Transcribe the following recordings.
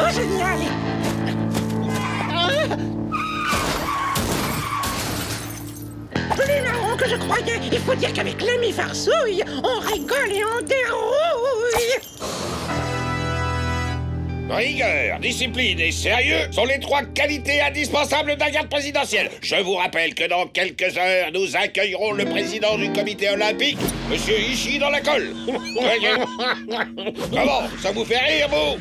Oh, génial! Plus marrant que je croyais. Il faut dire qu'avec l'ami Farsouille, on rigole et on dérouille. Rigueur, discipline et sérieux sont les 3 qualités indispensables d'un garde présidentiel. Je vous rappelle que dans quelques heures, nous accueillerons le président du comité olympique, Monsieur Ishii dans la colle. Comment? Ça vous fait rire, vous?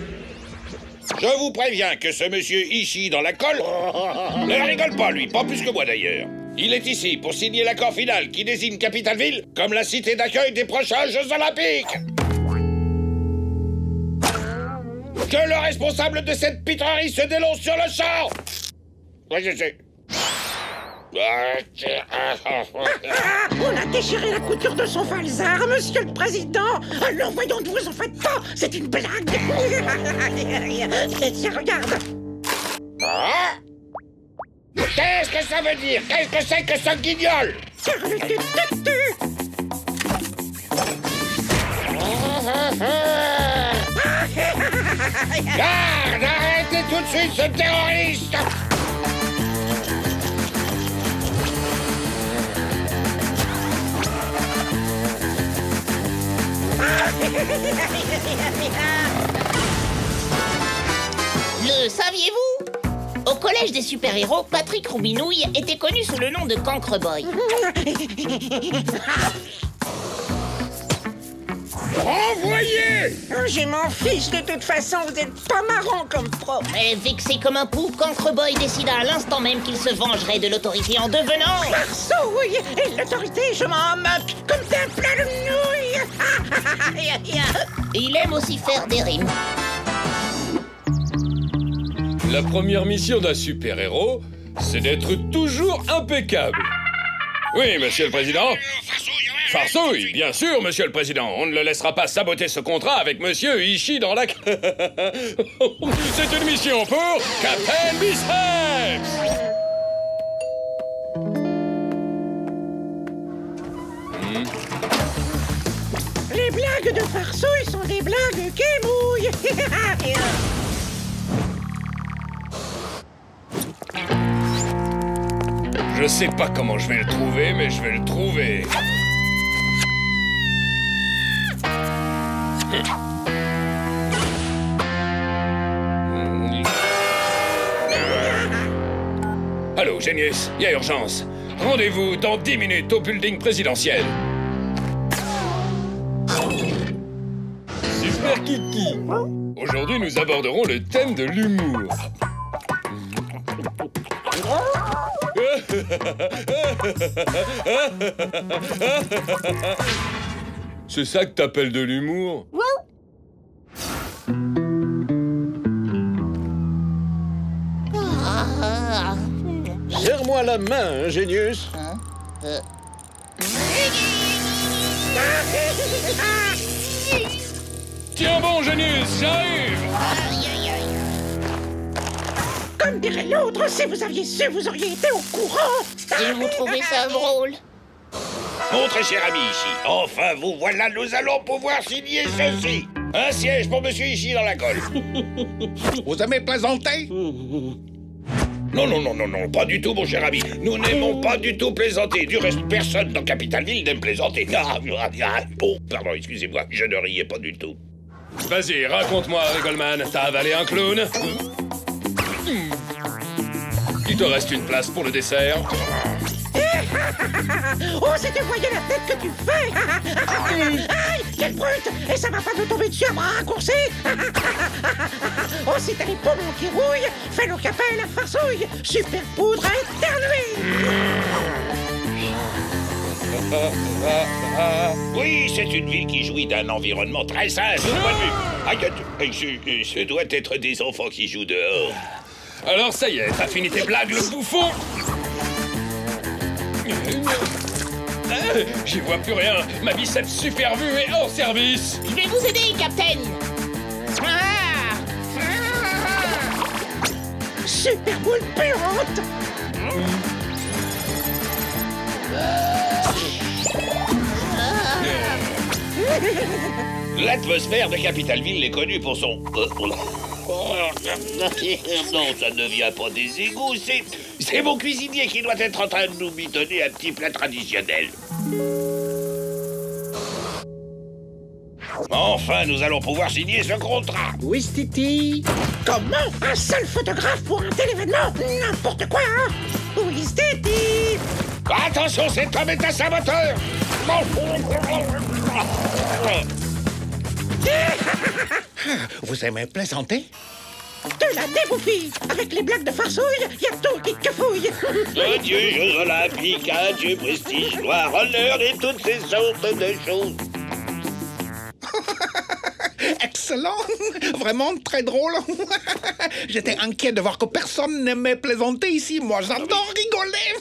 Je vous préviens que ce Monsieur Ishii dans la colle ne rigole pas, lui, pas plus que moi d'ailleurs. Il est ici pour signer l'accord final qui désigne Capitalville comme la cité d'accueil des prochains Jeux Olympiques. Que le responsable de cette pitrerie se dénonce sur le champ! Oui, je sais. On a déchiré la couture de son falzar, monsieur le président. Alors voyons, ne vous en faites pas. C'est une blague. Tiens, regarde. Qu'est-ce que ça veut dire? Qu'est-ce que c'est que ce guignol? Garde! Arrêtez tout de suite ce terroriste! Le saviez-vous? Au collège des super-héros, Patrick Roubinouille était connu sous le nom de Cancreboy. Renvoyez! Je m'en fiche, de toute façon, vous êtes pas marrant comme prof. Mais vexé comme un pou, Cancreboy décida à l'instant même qu'il se vengerait de l'autorité en devenant... Farsouille! Et l'autorité, je m'en moque comme d'un plat de nouilles. Et il aime aussi faire des rimes. La première mission d'un super-héros, c'est d'être toujours impeccable. Oui, monsieur le président. Farsouille, bien sûr, monsieur le président. On ne le laissera pas saboter ce contrat avec monsieur Ishii dans la... C'est une mission pour Captain Biceps. Les blagues de Farsouille sont des blagues qui mouillent. Je sais pas comment je vais le trouver, mais je vais le trouver. Allô, Génius, il y a urgence. Rendez-vous dans 10 minutes au building présidentiel. Super Kiki. Aujourd'hui, nous aborderons le thème de l'humour. C'est ça que t'appelles de l'humour? Serre-moi la main, Ingénius. Tiens bon, Génius, j'arrive. Comme dirait l'autre, si vous aviez su, vous auriez été au courant. Et vous trouvez ça drôle? Mon très cher ami Ishii, enfin vous voilà, nous allons pouvoir signer ceci. Un siège pour monsieur Ishii dans la colle. Vous aimez plaisanter? Non, non, non, non, non, pas du tout, mon cher ami. Nous n'aimons pas du tout plaisanter. Du reste, personne dans Capitalville n'aime plaisanter. Oh, pardon, excusez-moi, je ne riais pas du tout. Vas-y, raconte-moi, Rigoleman. T'as avalé un clown? Il te reste une place pour le dessert. Oh, si tu voyais la tête que tu fais. Aïe, quelle brute. Et ça va pas te tomber dessus à bras raccourcis. Oh, si t'as les poumons qui rouillent, fais le capin et la Farsouille. Super poudre à éternuer. Oui, c'est une ville qui jouit d'un environnement très sain, de tout point de vue. Aïe, ce doit être des enfants qui jouent dehors. Alors ça y est, t'as fini tes blagues, le bouffon? J'y vois plus rien. Ma biceps super vue est hors service. Je vais vous aider, Captain. Super boule puante. L'atmosphère de Capitalville est connue pour son... Non, ça ne vient pas des égouts, c'est mon cuisinier qui doit être en train de nous mitonner un petit plat traditionnel. Enfin, nous allons pouvoir signer ce contrat. Oui, Titi. Comment? Un seul photographe pour un tel événement? N'importe quoi, hein? Oui, Titi. Attention, cet homme est un saboteur. Vous aimez plaisanter? De la dégoupille. Avec les blagues de Farsouille, y a tout qui cafouille. Adieu Jeux Olympiques, adieu prestige, gloire, honneur et toutes ces sortes de choses. Excellent! Vraiment très drôle. J'étais inquiet de voir que personne n'aimait plaisanter ici. Moi, j'adore rigoler.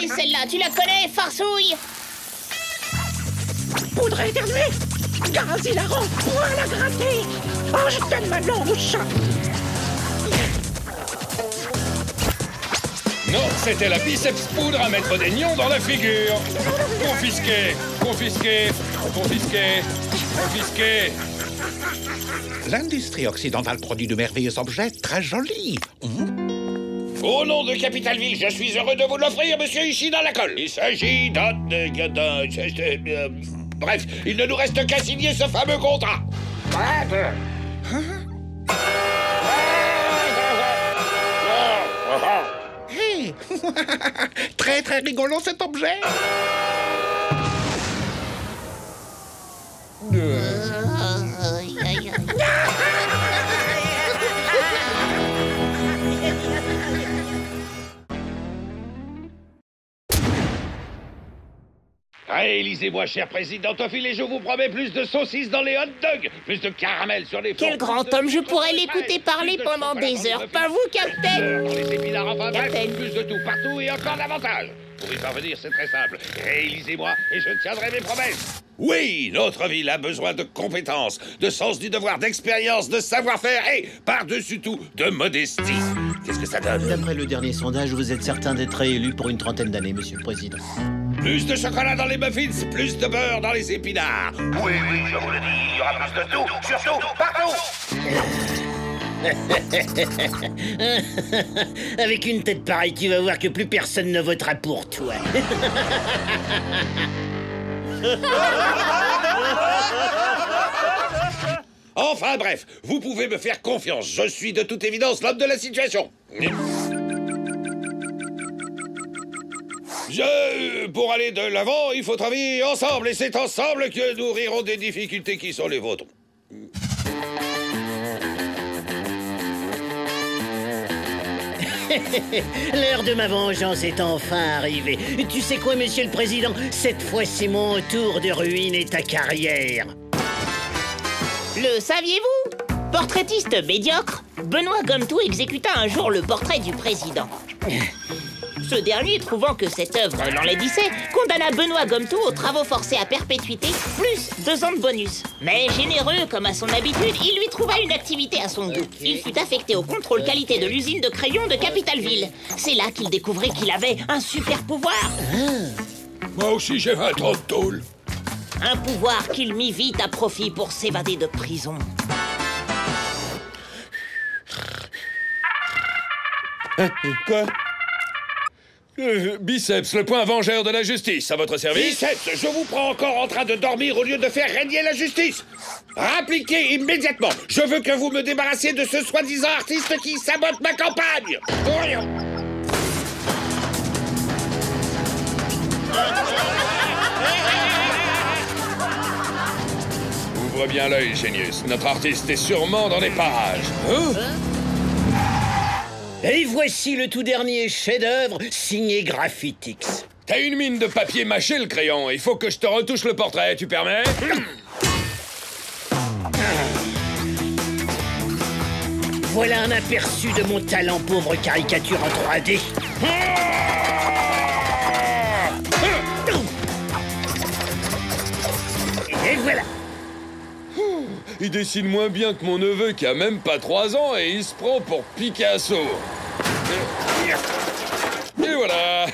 Et celle-là, tu la connais, Farsouille? Poudre éternuée. Gaz hilarant. Poil à gratter. Oh, je donne ma langue au chat. Non, c'était la biceps poudre à mettre des nions dans la figure. Confisqué, confisqué, confisqué, confisqué. L'industrie occidentale produit de merveilleux objets très jolis. Au nom de Capitalville, je suis heureux de vous l'offrir, monsieur Ishii dans la colle. Il s'agit d'un... bref, il ne nous reste qu'à signer ce fameux contrat. Hey. Très très rigolo cet objet. Réalisez-moi, cher président Tophile, et je vous promets plus de saucisses dans les hot dogs, plus de caramel sur les... Quel grand homme, je pourrais l'écouter parler pendant des heures. Pas vous, Capitaine? Dans les épinards, enfin bref, Capitaine. plus de tout, partout et encore davantage. Pour y parvenir, c'est très simple. Réalisez-moi et je tiendrai mes promesses. Oui, notre ville a besoin de compétences, de sens du devoir, d'expérience, de savoir-faire et, par-dessus tout, de modestie. Qu'est-ce que ça donne? D'après le dernier sondage, vous êtes certain d'être réélu pour une trentaine d'années, monsieur le président. Plus de chocolat dans les muffins, plus de beurre dans les épinards. Oui, je vous le dis, il y aura plus de tout, surtout, partout. Avec une tête pareille, tu vas voir que plus personne ne votera pour toi. Enfin bref, vous pouvez me faire confiance. Je suis de toute évidence l'homme de la situation. Pour aller de l'avant, il faut travailler ensemble, et c'est ensemble que nous rirons des difficultés qui sont les vôtres. L'heure de ma vengeance est enfin arrivée. Tu sais quoi, monsieur le président? Cette fois, c'est mon tour de ruiner ta carrière. Le saviez-vous? Portraitiste médiocre, Benoît Gomtou exécuta un jour le portrait du président. Ce dernier, trouvant que cette œuvre l'enlaidissait, condamna Benoît Gomtou aux travaux forcés à perpétuité, plus 2 ans de bonus. Mais généreux comme à son habitude, il lui trouva une activité à son goût. Il fut affecté au contrôle qualité de l'usine de crayons de Capitalville. C'est là qu'il découvrit qu'il avait un super pouvoir. Moi aussi, j'ai 20 ans de tôle. Un pouvoir qu'il mit vite à profit pour s'évader de prison. Quoi? Biceps, le point vengeur de la justice, à votre service. Biceps, je vous prends encore en train de dormir au lieu de faire régner la justice. Appliquez immédiatement. Je veux que vous me débarrassiez de ce soi-disant artiste qui sabote ma campagne. Ouvre bien l'œil, Génius. Notre artiste est sûrement dans les parages. Et voici le tout dernier chef-d'œuvre signé Graffitix. T'as une mine de papier mâché, le crayon. Il faut que je te retouche le portrait, tu permets? Voilà un aperçu de mon talent, pauvre caricature en 3D. Et voilà. Il dessine moins bien que mon neveu qui a même pas 3 ans et il se prend pour Picasso. Et voilà.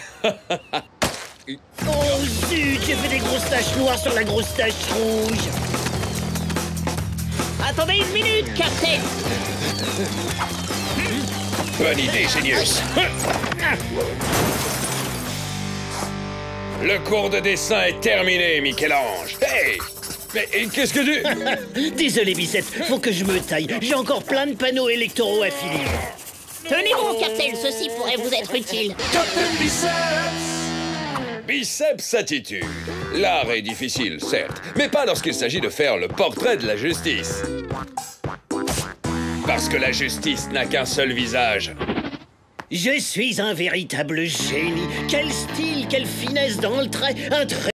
Oh zut, j'ai fait des grosses tache noire sur la grosse tache rouge. Attendez une minute, Captain. Bonne idée, Génius. Le cours de dessin est terminé, Michel-Ange. Hey! Mais qu'est-ce que tu... Désolé, Bicep, faut que je me taille. J'ai encore plein de panneaux électoraux à finir. Tenez bon, Captain, ceci pourrait vous être utile. Biceps attitude. L'art est difficile, certes, mais pas lorsqu'il s'agit de faire le portrait de la justice. Parce que la justice n'a qu'un seul visage. Je suis un véritable génie. Quel style, quelle finesse dans le trait. Un trait